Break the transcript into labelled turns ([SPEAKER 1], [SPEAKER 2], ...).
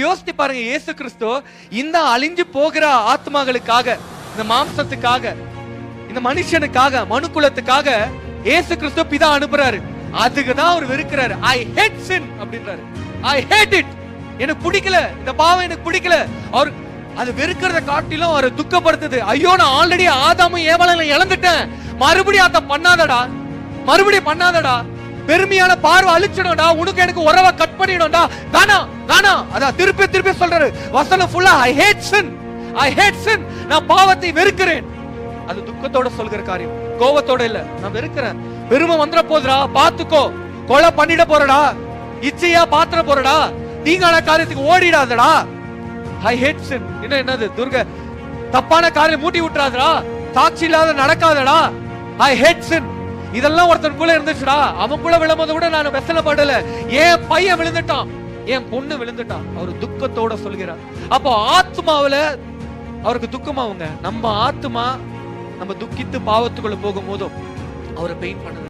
[SPEAKER 1] யோசித்து பாருங்க, இயேசு கிறிஸ்து இந்த அழிஞ்சு போகிற ஆத்மாக்களுக்காக, இந்த மாம்சத்துக்காக, இந்த மனுஷனுக்காக, மனுக்குலத்துக்காக இயேசு கிறிஸ்து பிதா அனுப்புறாரு. அதுக்குதான் அவர் வெறுக்கிறாரு. ஐ ஹேட் சின் அப்படின்றாரு. ஐ ஹேட் இட். எனக்கு பிடிக்கல, இந்த பாவம் எனக்கு பிடிக்கல. அவர் அது வெறுக்கிறத காட்டிலும் அவரை துக்கப்படுத்துது. ஐயோ, நான் ஆல்ரெடி ஆதாமும் ஏவாளையும் இழந்துட்டேன், மறுபடியும் அதை பண்ணாதடா, மறுபடியும் பண்ணாதடா, பெருமையான பார்வை அழிச்சிடும்டா, உனக்கு எனக்கு உறவை கட் பண்ணிடும்டா, வேணாம் வேணாம். அதான் திருப்பி திருப்பி சொல்றாரு வசனம் ஃபுல்லா. ஐ ஹேட் சின், ஐ ஹேட் சின். நான் பாவத்தை வெறுக்கிறேன். அது துக்கத்தோட சொல்கிற காரியம், கோபத்தோட இல்ல. நான் வெறுக்கிறேன். பெருமை வந்துட போதுடா, பாத்துக்கோ. கொலை பண்ணிட போறடா, இச்சையா பாத்திர போறடா, தீங்கான காரியத்துக்கு ஓடிடாதடா. ஐ ஹேட் சின். இன்னும் என்னது, துர்க தப்பான காரியம் மூட்டி விட்டுறாதடா, சாட்சி இல்லாத நடக்காதடா. ஐ ஹேட் சின். இதெல்லாம் ஒருத்தன் கூட இருந்துச்சுடா. அவன் கூட விழும்போது கூட நான் வெசலப்படல. என் பையன் விழுந்துட்டான், என் பொண்ணு விழுந்துட்டான். அவர் துக்கத்தோட சொல்கிறார். அப்போ ஆத்மாவில அவருக்கு துக்கமாவுங்க. நம்ம ஆத்மா நம்ம துக்கித்து பாவத்துக்குள்ள போகும் போதும் அவரை பெயின் பண்ணுது.